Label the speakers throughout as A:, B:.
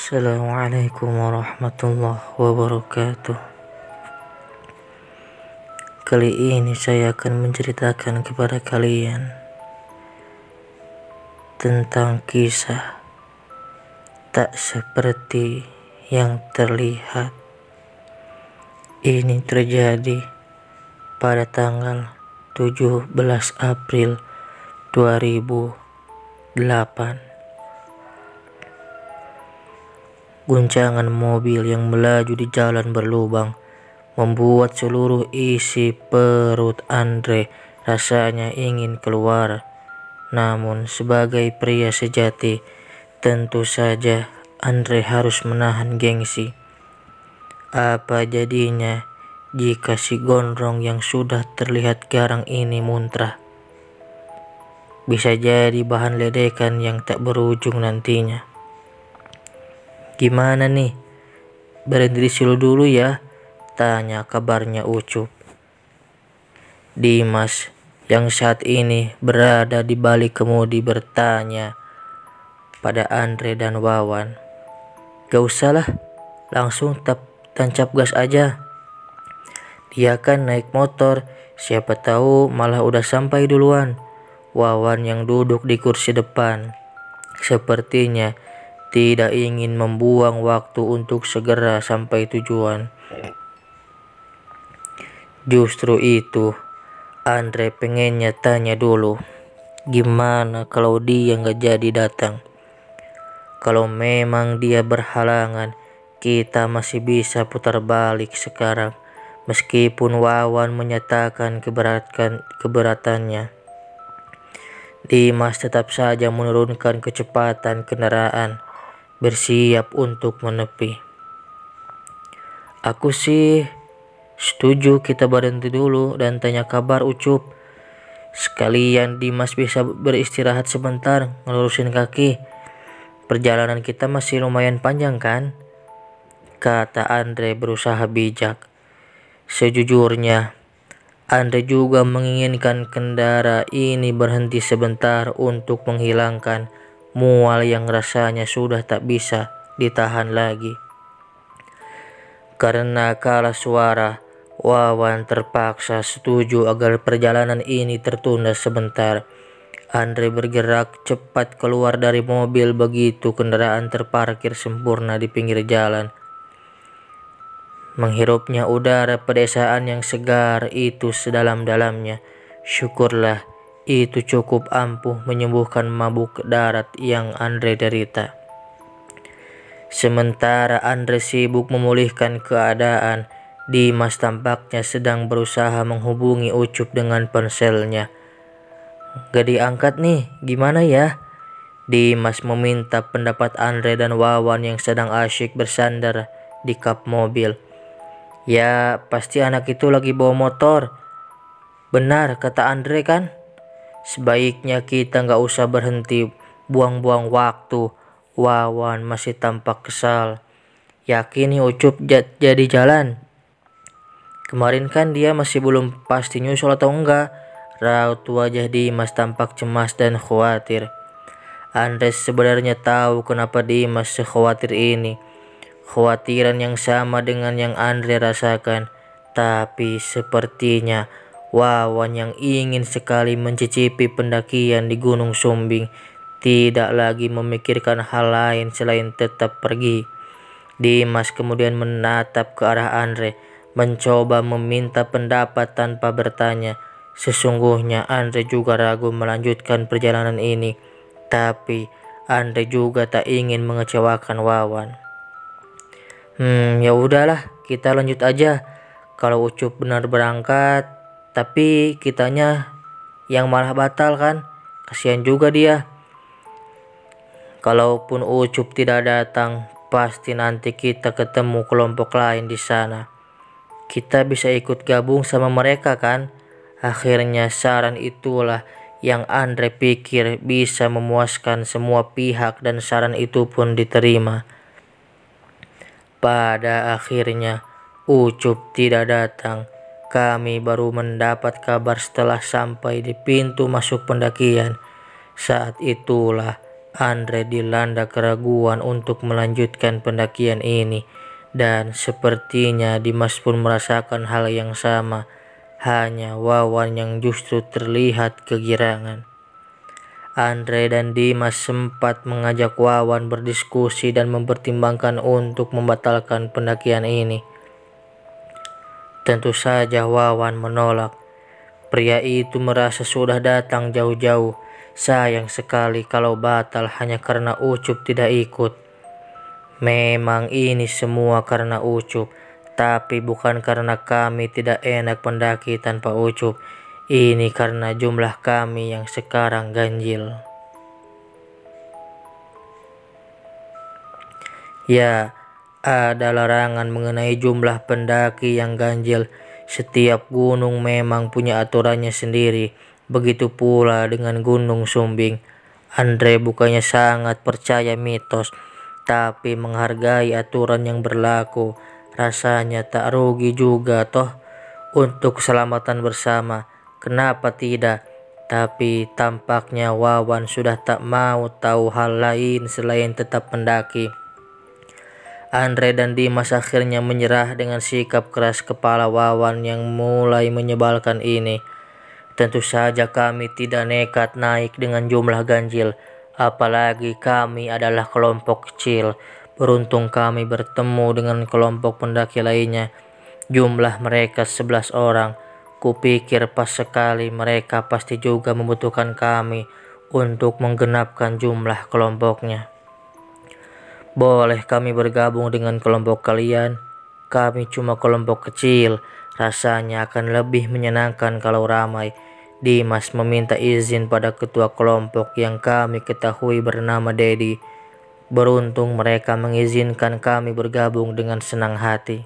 A: Assalamualaikum warahmatullahi wabarakatuh. Kali ini saya akan menceritakan kepada kalian tentang kisah tak seperti yang terlihat. Ini terjadi pada tanggal 17 April 2008. Guncangan mobil yang melaju di jalan berlubang membuat seluruh isi perut Andre rasanya ingin keluar. Namun sebagai pria sejati, tentu saja Andre harus menahan gengsi. Apa jadinya jika si gondrong yang sudah terlihat garang ini muntah? Bisa jadi bahan ledekan yang tak berujung nantinya. Gimana nih? Berhenti dulu ya, tanya kabarnya Ucup. Dimas yang saat ini berada di balik kemudi bertanya pada Andre dan Wawan. Gak usahlah, langsung tancap gas aja. Dia kan naik motor, siapa tahu malah udah sampai duluan. Wawan yang duduk di kursi depan sepertinya tidak ingin membuang waktu untuk segera sampai tujuan. Justru itu, Andre pengennya tanya dulu, gimana kalau dia nggak jadi datang? Kalau memang dia berhalangan, kita masih bisa putar balik sekarang, meskipun Wawan menyatakan keberatannya. Dimas tetap saja menurunkan kecepatan kendaraan, bersiap untuk menepi. Aku sih setuju kita berhenti dulu dan tanya kabar Ucup. Sekalian Dimas bisa beristirahat sebentar, ngelurusin kaki. Perjalanan kita masih lumayan panjang kan? Kata Andre berusaha bijak. Sejujurnya, Andre juga menginginkan kendara ini berhenti sebentar untuk menghilangkan mual yang rasanya sudah tak bisa ditahan lagi. Karena kalah suara, Wawan terpaksa setuju agar perjalanan ini tertunda sebentar. Andre bergerak cepat keluar dari mobil begitu kendaraan terparkir sempurna di pinggir jalan. Menghirupnya udara pedesaan yang segar itu sedalam-dalamnya. Syukurlah itu cukup ampuh menyembuhkan mabuk darat yang Andre derita. Sementara Andre sibuk memulihkan keadaan, Dimas tampaknya sedang berusaha menghubungi Ucup dengan ponselnya. Gak diangkat nih, gimana ya? Dimas meminta pendapat Andre dan Wawan yang sedang asyik bersandar di kap mobil. Ya, pasti anak itu lagi bawa motor. Benar kata Andre kan? Sebaiknya kita gak usah berhenti buang-buang waktu. Wawan masih tampak kesal. Yakin nih Ucup jadi jalan? Kemarin kan dia masih belum pasti nyusul atau enggak. Raut wajah Dimas tampak cemas dan khawatir. Andre sebenarnya tahu kenapa Dimas sekhawatir ini. Khawatiran yang sama dengan yang Andre rasakan. Tapi sepertinya Wawan yang ingin sekali mencicipi pendakian di Gunung Sumbing tidak lagi memikirkan hal lain selain tetap pergi. Dimas kemudian menatap ke arah Andre, mencoba meminta pendapat tanpa bertanya. Sesungguhnya Andre juga ragu melanjutkan perjalanan ini, tapi Andre juga tak ingin mengecewakan Wawan. Ya udahlah, kita lanjut aja. Kalau Ucup benar berangkat, tapi kitanya yang malah batal kan? Kasihan juga dia. Kalaupun Ucup tidak datang, pasti nanti kita ketemu kelompok lain di sana. Kita bisa ikut gabung sama mereka kan? Akhirnya saran itulah yang Andre pikir bisa memuaskan semua pihak dan saran itu pun diterima. Pada akhirnya Ucup tidak datang. Kami baru mendapat kabar setelah sampai di pintu masuk pendakian. Saat itulah Andre dilanda keraguan untuk melanjutkan pendakian ini, dan sepertinya Dimas pun merasakan hal yang sama. Hanya Wawan yang justru terlihat kegirangan. Andre dan Dimas sempat mengajak Wawan berdiskusi dan mempertimbangkan untuk membatalkan pendakian ini. Tentu saja Wawan menolak. Pria itu merasa sudah datang jauh-jauh. Sayang sekali kalau batal hanya karena Ucup tidak ikut. Memang ini semua karena Ucup, tapi bukan karena kami tidak enak mendaki tanpa Ucup. Ini karena jumlah kami yang sekarang ganjil. Ya, ada larangan mengenai jumlah pendaki yang ganjil. Setiap gunung memang punya aturannya sendiri. Begitu pula dengan Gunung Sumbing. Andre bukannya sangat percaya mitos, tapi menghargai aturan yang berlaku. Rasanya tak rugi juga toh untuk keselamatan bersama. Kenapa tidak? Tapi tampaknya Wawan sudah tak mau tahu hal lain selain tetap mendaki. Andre dan Dimas akhirnya menyerah dengan sikap keras kepala Wawan yang mulai menyebalkan ini. Tentu saja kami tidak nekat naik dengan jumlah ganjil, apalagi kami adalah kelompok kecil. Beruntung kami bertemu dengan kelompok pendaki lainnya. Jumlah mereka 11 orang. Kupikir pas sekali mereka pasti juga membutuhkan kami untuk menggenapkan jumlah kelompoknya. Boleh kami bergabung dengan kelompok kalian? Kami cuma kelompok kecil, rasanya akan lebih menyenangkan kalau ramai. Dimas meminta izin pada ketua kelompok yang kami ketahui bernama Dedi. Beruntung mereka mengizinkan kami bergabung dengan senang hati.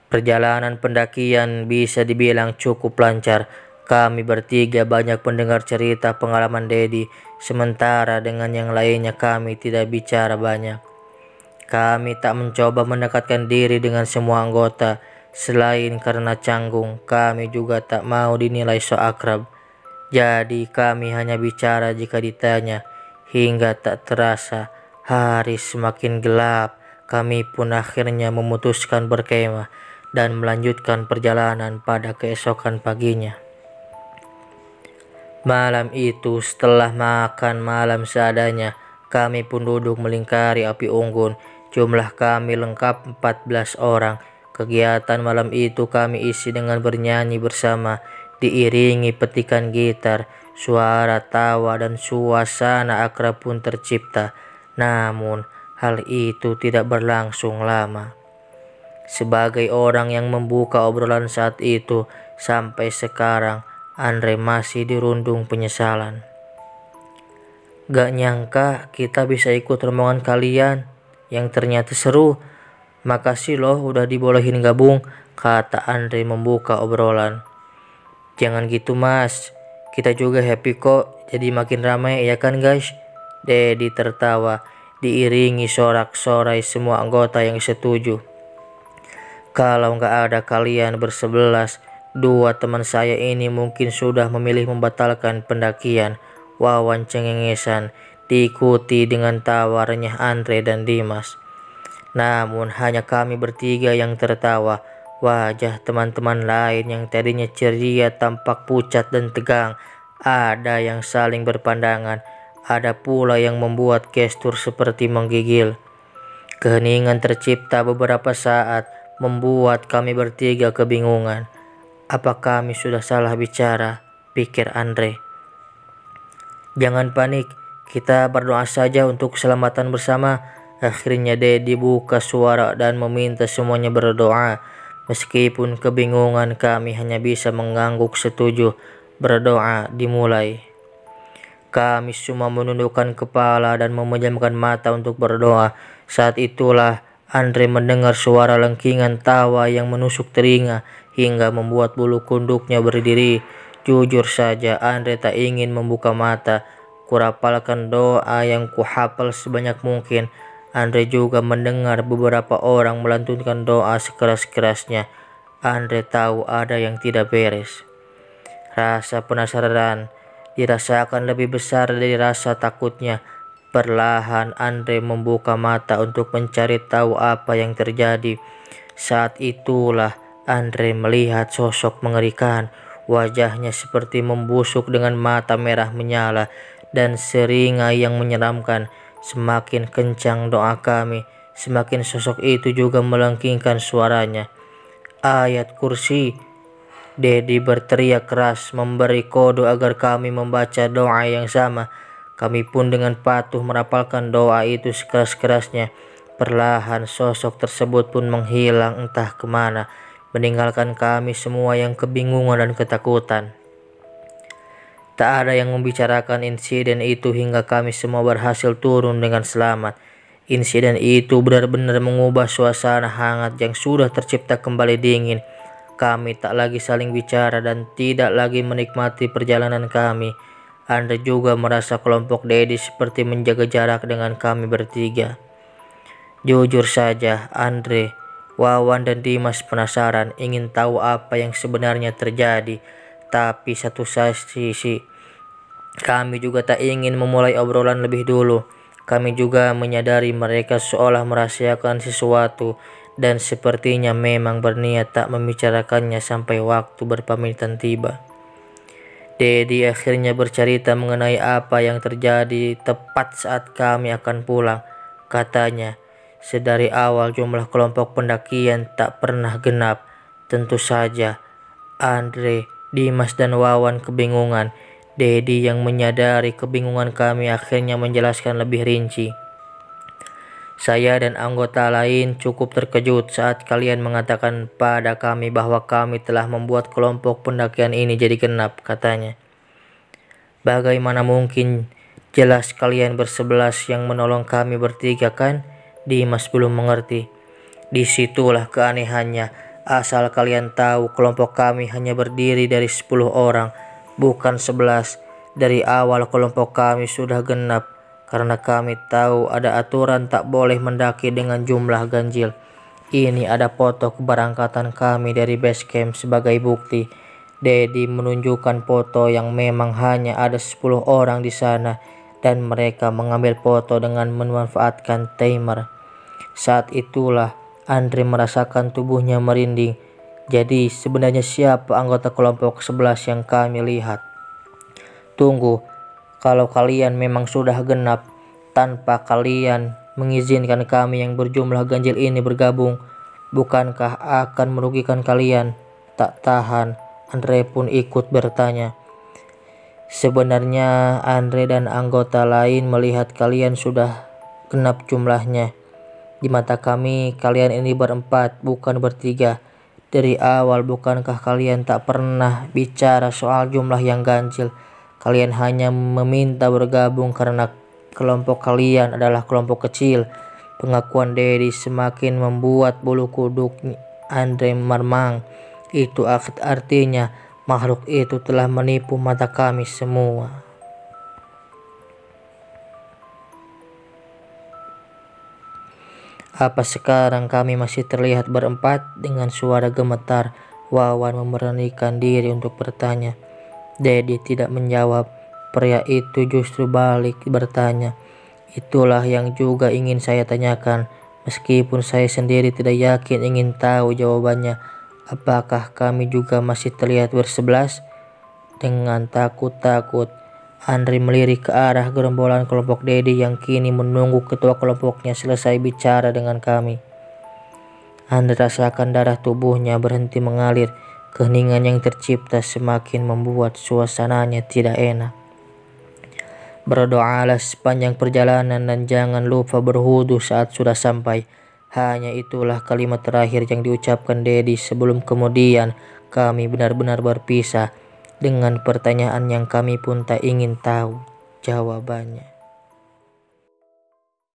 A: Perjalanan pendakian bisa dibilang cukup lancar. Kami bertiga banyak mendengar cerita pengalaman Dedi, sementara dengan yang lainnya kami tidak bicara banyak. Kami tak mencoba mendekatkan diri dengan semua anggota. Selain karena canggung, kami juga tak mau dinilai so akrab. Jadi kami hanya bicara jika ditanya. Hingga tak terasa, hari semakin gelap. Kami pun akhirnya memutuskan berkemah dan melanjutkan perjalanan pada keesokan paginya. Malam itu setelah makan malam seadanya, kami pun duduk melingkari api unggun. Jumlah kami lengkap 14 orang. Kegiatan malam itu kami isi dengan bernyanyi bersama, diiringi petikan gitar, suara tawa dan suasana akrab pun tercipta. Namun, hal itu tidak berlangsung lama. Sebagai orang yang membuka obrolan saat itu, sampai sekarang Andre masih dirundung penyesalan. Gak nyangka kita bisa ikut rombongan kalian yang ternyata seru. Makasih loh udah dibolehin gabung, kata Andre membuka obrolan. Jangan gitu mas, kita juga happy kok jadi makin ramai ya kan guys? Dedi tertawa, diiringi sorak-sorai semua anggota yang setuju. Kalau nggak ada kalian bersebelas, dua teman saya ini mungkin sudah memilih membatalkan pendakian. Wawan cengengesan, diikuti dengan tawarnya Andre dan Dimas. Namun hanya kami bertiga yang tertawa. Wajah teman-teman lain yang tadinya ceria tampak pucat dan tegang. Ada yang saling berpandangan, ada pula yang membuat gestur seperti menggigil. Keheningan tercipta beberapa saat, membuat kami bertiga kebingungan. Apa kami sudah salah bicara? Pikir Andre. Jangan panik, kita berdoa saja untuk keselamatan bersama. Akhirnya Dedi buka suara dan meminta semuanya berdoa. Meskipun kebingungan, kami hanya bisa mengangguk setuju. Berdoa dimulai. Kami semua menundukkan kepala dan memejamkan mata untuk berdoa. Saat itulah Andre mendengar suara lengkingan tawa yang menusuk telinga hingga membuat bulu kunduknya berdiri. Jujur saja Andre tak ingin membuka mata. Kurapalkan doa yang kuhafal sebanyak mungkin. Andre juga mendengar beberapa orang melantunkan doa sekeras-kerasnya. Andre tahu ada yang tidak beres. Rasa penasaran dirasakan lebih besar dari rasa takutnya. Perlahan Andre membuka mata untuk mencari tahu apa yang terjadi. Saat itulah Andre melihat sosok mengerikan. Wajahnya seperti membusuk dengan mata merah menyala dan seringai yang menyeramkan. Semakin kencang doa kami, semakin sosok itu juga melengkingkan suaranya. Ayat kursi. Dedi berteriak keras memberi kode agar kami membaca doa yang sama. Kami pun dengan patuh merapalkan doa itu sekeras-kerasnya. Perlahan sosok tersebut pun menghilang entah kemana, meninggalkan kami semua yang kebingungan dan ketakutan. Tak ada yang membicarakan insiden itu hingga kami semua berhasil turun dengan selamat. Insiden itu benar-benar mengubah suasana hangat yang sudah tercipta kembali dingin. Kami tak lagi saling bicara dan tidak lagi menikmati perjalanan kami. Andre juga merasa kelompok Dedi seperti menjaga jarak dengan kami bertiga. Jujur saja, Andre, Wawan dan Dimas penasaran ingin tahu apa yang sebenarnya terjadi. Tapi satu sisi, kami juga tak ingin memulai obrolan lebih dulu. Kami juga menyadari mereka seolah merahasiakan sesuatu dan sepertinya memang berniat tak membicarakannya sampai waktu berpamitan tiba. Dedi akhirnya bercerita mengenai apa yang terjadi tepat saat kami akan pulang. Katanya, sedari awal jumlah kelompok pendakian tak pernah genap. Tentu saja, Andre, Dimas dan Wawan kebingungan. Dedi yang menyadari kebingungan kami akhirnya menjelaskan lebih rinci. Saya dan anggota lain cukup terkejut saat kalian mengatakan pada kami bahwa kami telah membuat kelompok pendakian ini jadi genap, katanya. Bagaimana mungkin? Jelas kalian bersebelas yang menolong kami bertiga kan? Dimas belum mengerti. Disitulah keanehannya. Asal kalian tahu, kelompok kami hanya berdiri dari 10 orang, bukan 11. Dari awal kelompok kami sudah genap. Karena kami tahu ada aturan tak boleh mendaki dengan jumlah ganjil. Ini ada foto keberangkatan kami dari base camp sebagai bukti. Dedi menunjukkan foto yang memang hanya ada 10 orang di sana dan mereka mengambil foto dengan memanfaatkan timer. Saat itulah Andre merasakan tubuhnya merinding. Jadi sebenarnya siapa anggota kelompok 11 yang kami lihat? Tunggu. Kalau kalian memang sudah genap, tanpa kalian mengizinkan kami yang berjumlah ganjil ini bergabung, bukankah akan merugikan kalian? Tak tahan, Andre pun ikut bertanya. Sebenarnya Andre dan anggota lain melihat kalian sudah genap jumlahnya. Di mata kami, kalian ini berempat, bukan bertiga. Dari awal bukankah kalian tak pernah bicara soal jumlah yang ganjil? Kalian hanya meminta bergabung karena kelompok kalian adalah kelompok kecil. Pengakuan Dedi semakin membuat bulu kuduk Andre meremang. Itu artinya makhluk itu telah menipu mata kami semua. Apa sekarang kami masih terlihat berempat? Dengan suara gemetar, Wawan memberanikan diri untuk bertanya. Dedi tidak menjawab. Pria itu justru balik bertanya. Itulah yang juga ingin saya tanyakan. Meskipun saya sendiri tidak yakin ingin tahu jawabannya. Apakah kami juga masih terlihat bersebelas? Dengan takut-takut, Andre melirik ke arah gerombolan kelompok Dedi yang kini menunggu ketua kelompoknya selesai bicara dengan kami. Andre rasakan darah tubuhnya berhenti mengalir. Keheningan yang tercipta semakin membuat suasananya tidak enak. Berdoalah sepanjang perjalanan dan jangan lupa berwudu saat sudah sampai. Hanya itulah kalimat terakhir yang diucapkan Dedi sebelum kemudian kami benar-benar berpisah dengan pertanyaan yang kami pun tak ingin tahu jawabannya.